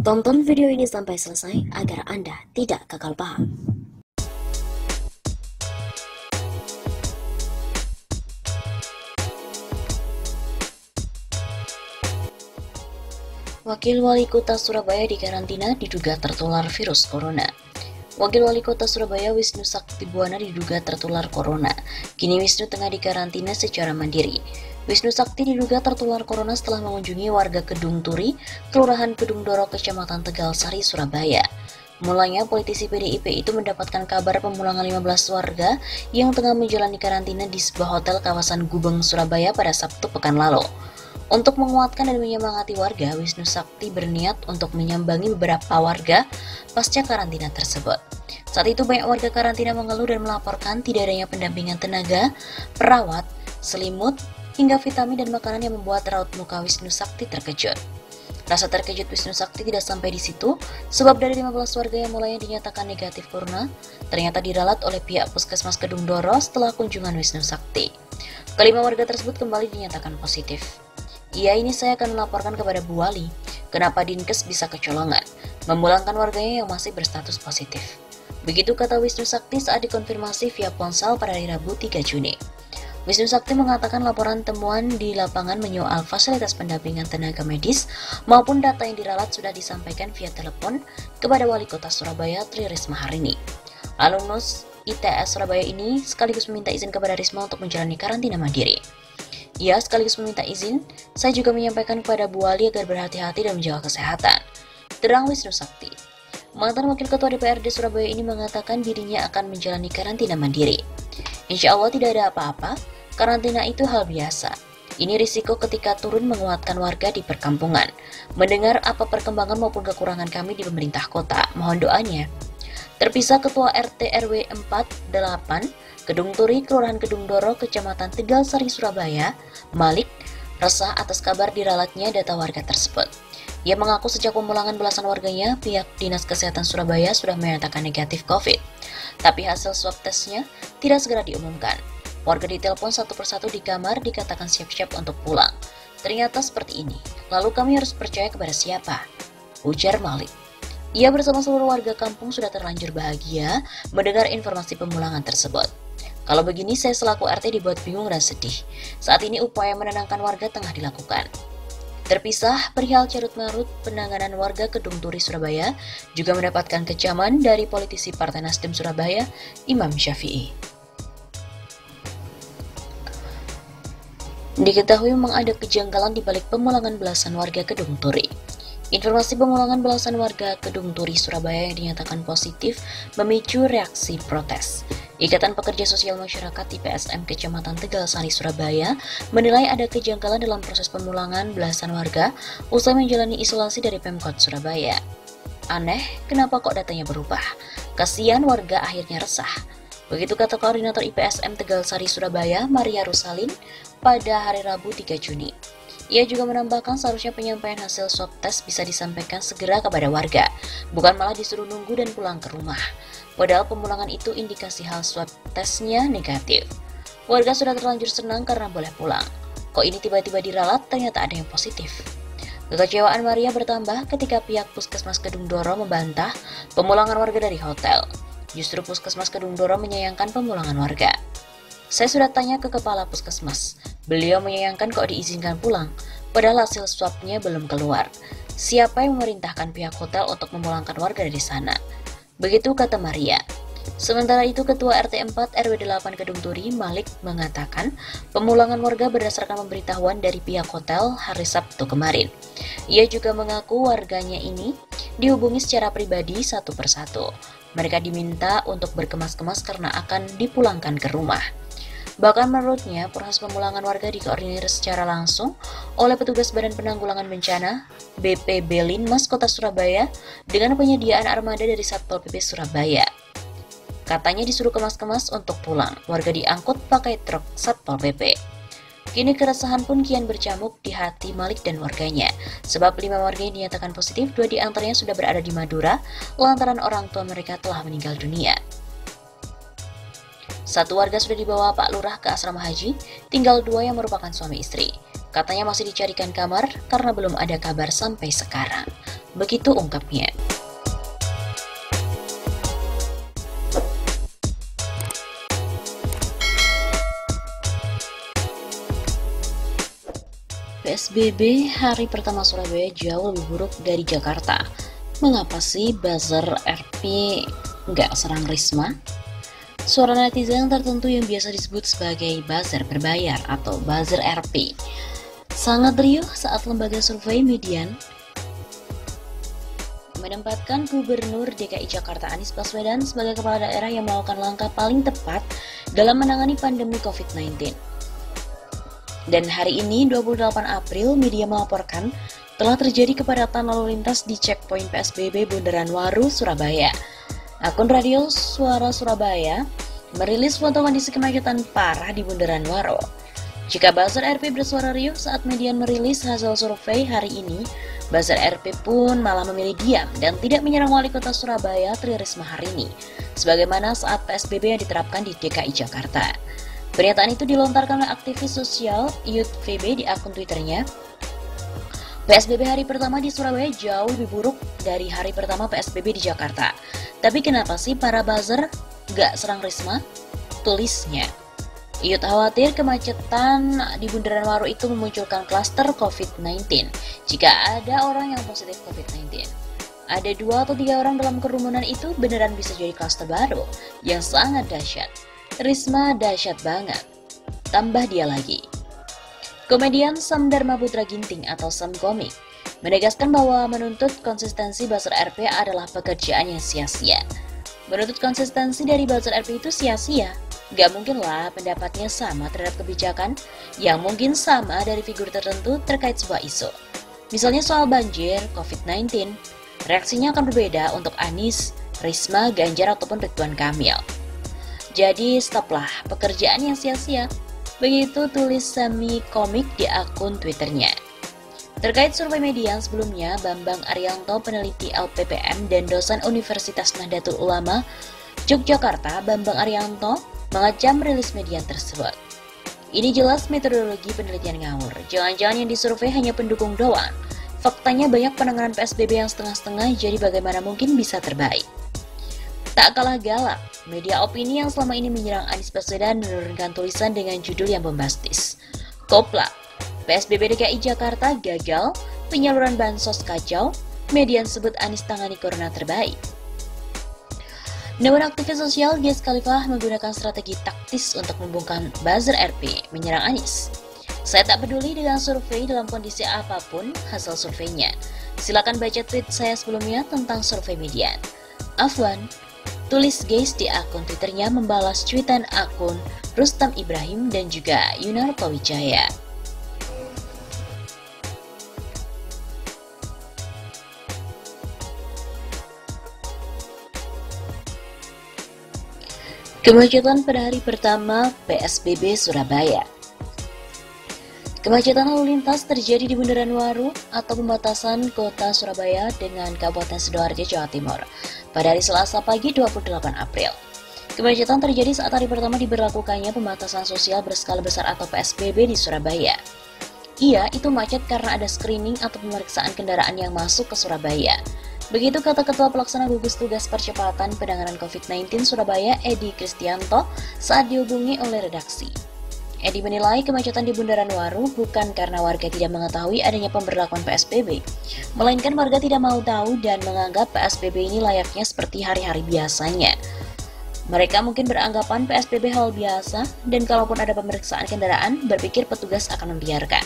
Tonton video ini sampai selesai agar Anda tidak gagal paham. Wakil Wali Kota Surabaya dikarantina diduga tertular virus corona. Wakil Wali Kota Surabaya Wisnu Sakti Buwana diduga tertular corona. Kini Wisnu tengah dikarantina secara mandiri. Wisnu Sakti diduga tertular corona setelah mengunjungi warga Kedung Turi, Kelurahan Kedung Doro, Kecamatan Tegalsari, Surabaya. Mulanya politisi PDIP itu mendapatkan kabar pemulangan 15 warga yang tengah menjalani karantina di sebuah hotel kawasan Gubeng, Surabaya pada Sabtu pekan lalu. Untuk menguatkan dan menyemangati warga, Wisnu Sakti berniat untuk menyambangi beberapa warga pasca karantina tersebut. Saat itu banyak warga karantina mengeluh dan melaporkan tidak adanya pendampingan tenaga, perawat, selimut, hingga vitamin dan makanan yang membuat raut muka Wisnu Sakti terkejut. Rasa terkejut Wisnu Sakti tidak sampai di situ, sebab dari 15 warga yang mulanya dinyatakan negatif corona, ternyata diralat oleh pihak Puskesmas Kedung Doro setelah kunjungan Wisnu Sakti. Kelima warga tersebut kembali dinyatakan positif. Ini saya akan melaporkan kepada Bu Wali, kenapa Dinkes bisa kecolongan, memulangkan warganya yang masih berstatus positif. Begitu kata Wisnu Sakti saat dikonfirmasi via ponsel pada hari Rabu 3 Juni. Wisnu Sakti mengatakan laporan temuan di lapangan menyoal fasilitas pendampingan tenaga medis maupun data yang diralat sudah disampaikan via telepon kepada Wali Kota Surabaya Tri Risma hari ini. Alumnus ITS Surabaya ini sekaligus meminta izin kepada Risma untuk menjalani karantina mandiri. Ia sekaligus meminta izin, saya juga menyampaikan kepada Bu Wali agar berhati-hati dan menjaga kesehatan. Terang Wisnu Sakti. Mantan Wakil Ketua DPRD Surabaya ini mengatakan dirinya akan menjalani karantina mandiri. Insya Allah tidak ada apa-apa, karantina itu hal biasa. Ini risiko ketika turun menguatkan warga di perkampungan. Mendengar apa perkembangan maupun kekurangan kami di pemerintah kota, mohon doanya. Terpisah Ketua RT RW 48, Kedung Turi, Kelurahan Kedung Doro, Kecamatan Tegalsari, Surabaya, Malik, resah atas kabar diralatnya data warga tersebut. Ia mengaku sejak pemulangan belasan warganya, pihak Dinas Kesehatan Surabaya sudah menyatakan negatif COVID. Tapi hasil swab tesnya tidak segera diumumkan. Warga ditelepon satu persatu di kamar dikatakan siap-siap untuk pulang. Ternyata seperti ini. Lalu kami harus percaya kepada siapa? Ujar Malik. Ia bersama seluruh warga kampung sudah terlanjur bahagia mendengar informasi pemulangan tersebut. Kalau begini saya selaku RT dibuat bingung dan sedih. Saat ini upaya menenangkan warga tengah dilakukan. Terpisah, perihal carut-marut penanganan warga Kedung Turi Surabaya juga mendapatkan kecaman dari politisi Partai Nasdem Surabaya, Imam Syafi'i. Diketahui memang ada kejanggalan di balik pemulangan belasan warga Kedung Turi. Informasi pemulangan belasan warga Kedung Turi Surabaya yang dinyatakan positif memicu reaksi protes. Ikatan Pekerja Sosial Masyarakat IPSM Kecamatan Tegalsari, Surabaya menilai ada kejanggalan dalam proses pemulangan belasan warga usai menjalani isolasi dari Pemkot Surabaya. Aneh, kenapa kok datanya berubah? Kasihan warga akhirnya resah. Begitu kata Koordinator IPSM Tegalsari, Surabaya, Maria Rusalin, pada hari Rabu 3 Juni. Ia juga menambahkan seharusnya penyampaian hasil swab tes bisa disampaikan segera kepada warga, bukan malah disuruh nunggu dan pulang ke rumah. Padahal pemulangan itu indikasi hal swab tesnya negatif. Warga sudah terlanjur senang karena boleh pulang. Kok ini tiba-tiba diralat ternyata ada yang positif. Kekecewaan Maria bertambah ketika pihak Puskesmas Kedung Doro membantah pemulangan warga dari hotel. Justru Puskesmas Kedung Doro menyayangkan pemulangan warga. Saya sudah tanya ke kepala puskesmas. Beliau menyayangkan kok diizinkan pulang, padahal hasil swabnya belum keluar. Siapa yang memerintahkan pihak hotel untuk memulangkan warga dari sana? Begitu kata Maria. Sementara itu Ketua RT 4 RW 8 Kedung Turi, Malik, mengatakan pemulangan warga berdasarkan pemberitahuan dari pihak hotel hari Sabtu kemarin. Ia juga mengaku warganya ini dihubungi secara pribadi satu persatu. Mereka diminta untuk berkemas-kemas karena akan dipulangkan ke rumah. Bahkan menurutnya, proses pemulangan warga dikoordinir secara langsung oleh petugas Badan Penanggulangan Bencana BPB Linmas Kota Surabaya dengan penyediaan armada dari Satpol PP Surabaya. Katanya disuruh kemas-kemas untuk pulang, warga diangkut pakai truk Satpol PP. Kini keresahan pun kian bercamuk di hati Malik dan warganya, sebab 5 warganya dinyatakan positif, 2 diantaranya sudah berada di Madura, lantaran orang tua mereka telah meninggal dunia. 1 warga sudah dibawa Pak Lurah ke asrama haji, tinggal 2 yang merupakan suami istri. Katanya masih dicarikan kamar karena belum ada kabar sampai sekarang. Begitu ungkapnya. PSBB hari pertama Surabaya jauh lebih buruk dari Jakarta. Mengapa sih buzzer RP nggak serang Risma? Suara netizen tertentu yang biasa disebut sebagai buzzer berbayar atau buzzer RP sangat riuh saat lembaga survei Median menempatkan Gubernur DKI Jakarta Anies Baswedan sebagai kepala daerah yang melakukan langkah paling tepat dalam menangani pandemi COVID-19. Dan hari ini, 28 April, media melaporkan telah terjadi kepadatan lalu lintas di checkpoint PSBB Bundaran Waru, Surabaya. Akun radio Suara Surabaya merilis foto kondisi kemacetan parah di Bundaran Waru. Jika buzzer RP bersuara riuh saat Median merilis hasil survei hari ini, buzzer RP pun malah memilih diam dan tidak menyerang wali kota Surabaya Tri Risma hari ini, sebagaimana saat PSBB yang diterapkan di DKI Jakarta. Pernyataan itu dilontarkan oleh aktivis sosial Youth VB di akun Twitternya. PSBB hari pertama di Surabaya jauh lebih buruk dari hari pertama PSBB di Jakarta. Tapi kenapa sih para buzzer gak serang Risma? Tulisnya. Youth khawatir kemacetan di Bundaran Waru itu memunculkan klaster COVID-19 jika ada orang yang positif COVID-19. Ada 2 atau 3 orang dalam kerumunan itu beneran bisa jadi klaster baru yang sangat dahsyat. Risma dahsyat banget. Tambah dia lagi. Komedian Sam Dharma Putra Ginting atau Sam Komik menegaskan bahwa menuntut konsistensi buzzer RP adalah pekerjaan yang sia-sia. Menuntut konsistensi dari buzzer RP itu sia-sia. Gak mungkin lah pendapatnya sama terhadap kebijakan yang mungkin sama dari figur tertentu terkait sebuah isu. Misalnya soal banjir, COVID-19, reaksinya akan berbeda untuk Anies, Risma, Ganjar, ataupun Ridwan Kamil. Jadi stoplah pekerjaan yang sia-sia. Begitu tulis Sami Komik di akun Twitternya. Terkait survei Median sebelumnya, Bambang Arianto, peneliti LPPM dan dosen Universitas Nahdlatul Ulama Yogyakarta, Bambang Arianto, mengecam rilis Median tersebut. Ini jelas metodologi penelitian ngawur. Jangan-jangan yang disurvei hanya pendukung doang. Faktanya banyak penanganan PSBB yang setengah-setengah, jadi bagaimana mungkin bisa terbaik? Tak kalah galak, media opini yang selama ini menyerang Anies Baswedan menurunkan tulisan dengan judul yang bombastis. Kopla, PSBB DKI Jakarta gagal, penyaluran bansos kacau, Median sebut Anies tangani corona terbaik. Namun aktivis sosial Gies Khalifah menggunakan strategi taktis untuk membungkam buzzer RP menyerang Anies. Saya tak peduli dengan survei dalam kondisi apapun hasil surveinya. Silakan baca tweet saya sebelumnya tentang survei Median. Afwan, tulis Gies di akun Twitternya membalas tweetan akun Rustam Ibrahim dan juga Yunarto Wijaya. Kemacetan pada hari pertama PSBB Surabaya. Kemacetan lalu lintas terjadi di Bundaran Waru atau pembatasan kota Surabaya dengan Kabupaten Sidoarjo, Jawa Timur pada hari Selasa pagi 28 April. Kemacetan terjadi saat hari pertama diberlakukannya pembatasan sosial berskala besar atau PSBB di Surabaya. Iya, itu macet karena ada screening atau pemeriksaan kendaraan yang masuk ke Surabaya. Begitu kata Ketua Pelaksana Gugus Tugas Percepatan Penanganan COVID-19 Surabaya, Edi Kristianto, saat dihubungi oleh redaksi. Edi menilai kemacetan di Bundaran Waru bukan karena warga tidak mengetahui adanya pemberlakuan PSBB, melainkan warga tidak mau tahu dan menganggap PSBB ini layaknya seperti hari-hari biasanya. Mereka mungkin beranggapan PSBB hal biasa, dan kalaupun ada pemeriksaan kendaraan, berpikir petugas akan membiarkan.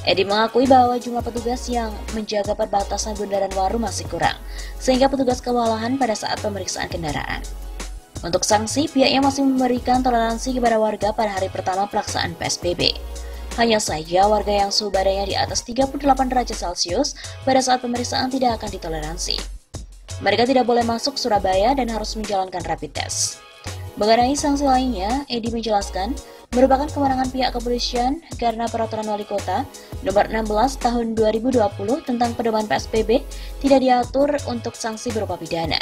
Edi mengakui bahwa jumlah petugas yang menjaga perbatasan Bundaran Waru masih kurang, sehingga petugas kewalahan pada saat pemeriksaan kendaraan. Untuk sanksi, pihaknya masih memberikan toleransi kepada warga pada hari pertama pelaksanaan PSBB. Hanya saja warga yang suhu badannya di atas 38 derajat Celcius pada saat pemeriksaan tidak akan ditoleransi. Mereka tidak boleh masuk Surabaya dan harus menjalankan rapid test. Mengenai sanksi lainnya, Edi menjelaskan, merupakan kewenangan pihak kepolisian karena Peraturan Wali Kota Nomor 16 Tahun 2020 tentang pedoman PSBB tidak diatur untuk sanksi berupa pidana.